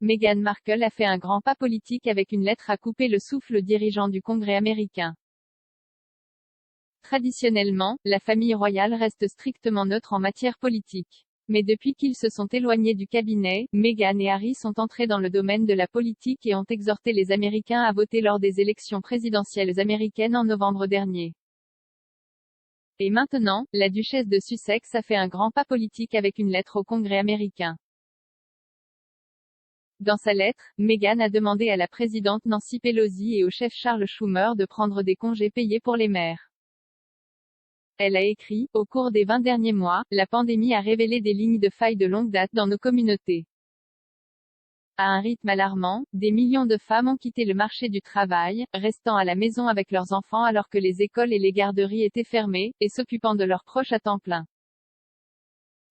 Meghan Markle a fait un grand pas politique avec une lettre à couper le souffle aux dirigeants du Congrès américain. Traditionnellement, la famille royale reste strictement neutre en matière politique. Mais depuis qu'ils se sont éloignés du cabinet, Meghan et Harry sont entrés dans le domaine de la politique et ont exhorté les Américains à voter lors des élections présidentielles américaines en novembre dernier. Et maintenant, la duchesse de Sussex a fait un grand pas politique avec une lettre au Congrès américain. Dans sa lettre, Meghan a demandé à la présidente Nancy Pelosi et au chef Charles Schumer de prendre des congés payés pour les mères. Elle a écrit, au cours des 20 derniers mois, la pandémie a révélé des lignes de faille de longue date dans nos communautés. À un rythme alarmant, des millions de femmes ont quitté le marché du travail, restant à la maison avec leurs enfants alors que les écoles et les garderies étaient fermées, et s'occupant de leurs proches à temps plein.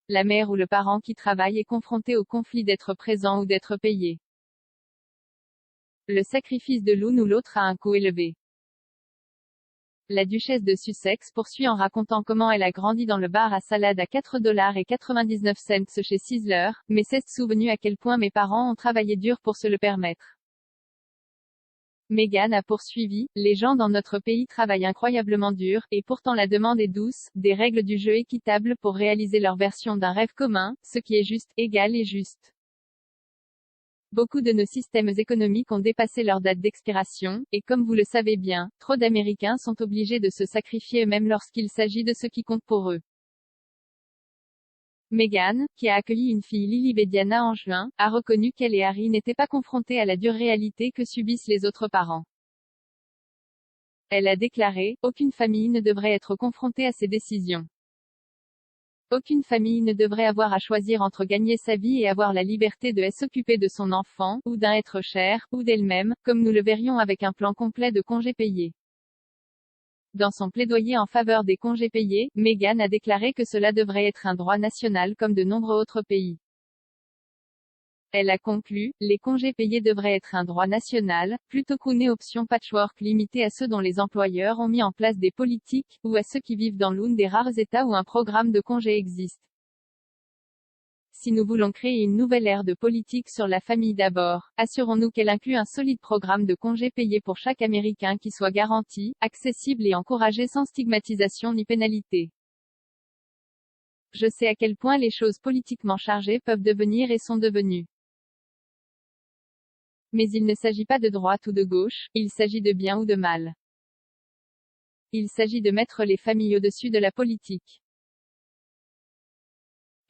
La mère ou le parent qui travaille est confronté au conflit d'être présent ou d'être payé. Le sacrifice de l'une ou l'autre a un coût élevé. La duchesse de Sussex poursuit en racontant comment elle a grandi dans le bar à salade à $4,99 chez Sizzler, mais s'est souvenu à quel point mes parents ont travaillé dur pour se le permettre. Meghan a poursuivi, les gens dans notre pays travaillent incroyablement dur, et pourtant la demande est douce, des règles du jeu équitables pour réaliser leur version d'un rêve commun, ce qui est juste, égal et juste. Beaucoup de nos systèmes économiques ont dépassé leur date d'expiration, et comme vous le savez bien, trop d'Américains sont obligés de se sacrifier eux-mêmes lorsqu'il s'agit de ce qui compte pour eux. Meghan, qui a accueilli une fille Lily Diana en juin, a reconnu qu'elle et Harry n'étaient pas confrontés à la dure réalité que subissent les autres parents. Elle a déclaré, aucune famille ne devrait être confrontée à ces décisions. Aucune famille ne devrait avoir à choisir entre gagner sa vie et avoir la liberté de s'occuper de son enfant, ou d'un être cher, ou d'elle-même, comme nous le verrions avec un plan complet de congés payés. Dans son plaidoyer en faveur des congés payés, Meghan a déclaré que cela devrait être un droit national comme de nombreux autres pays. Elle a conclu, les congés payés devraient être un droit national, plutôt qu'une option patchwork limitée à ceux dont les employeurs ont mis en place des politiques, ou à ceux qui vivent dans l'un des rares États où un programme de congés existe. Si nous voulons créer une nouvelle ère de politique sur la famille d'abord, assurons-nous qu'elle inclut un solide programme de congés payés pour chaque Américain qui soit garanti, accessible et encouragé sans stigmatisation ni pénalité. Je sais à quel point les choses politiquement chargées peuvent devenir et sont devenues. Mais il ne s'agit pas de droite ou de gauche, il s'agit de bien ou de mal. Il s'agit de mettre les familles au-dessus de la politique.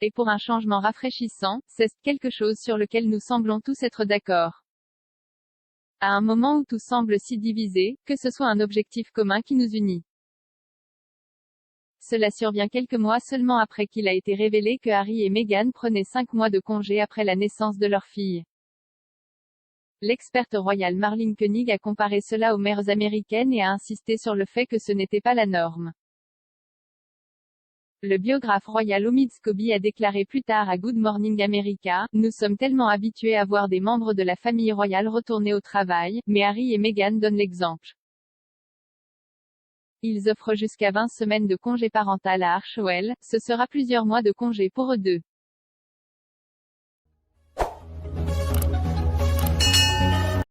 Et pour un changement rafraîchissant, c'est quelque chose sur lequel nous semblons tous être d'accord. À un moment où tout semble si divisé, que ce soit un objectif commun qui nous unit. Cela survient quelques mois seulement après qu'il a été révélé que Harry et Meghan prenaient 5 mois de congé après la naissance de leur fille. L'experte royale Marlene Koenig a comparé cela aux mères américaines et a insisté sur le fait que ce n'était pas la norme. Le biographe royal Omid Scobie a déclaré plus tard à Good Morning America, « Nous sommes tellement habitués à voir des membres de la famille royale retourner au travail, mais Harry et Meghan donnent l'exemple. Ils offrent jusqu'à 20 semaines de congé parental à Archewell, ce sera plusieurs mois de congé pour eux deux.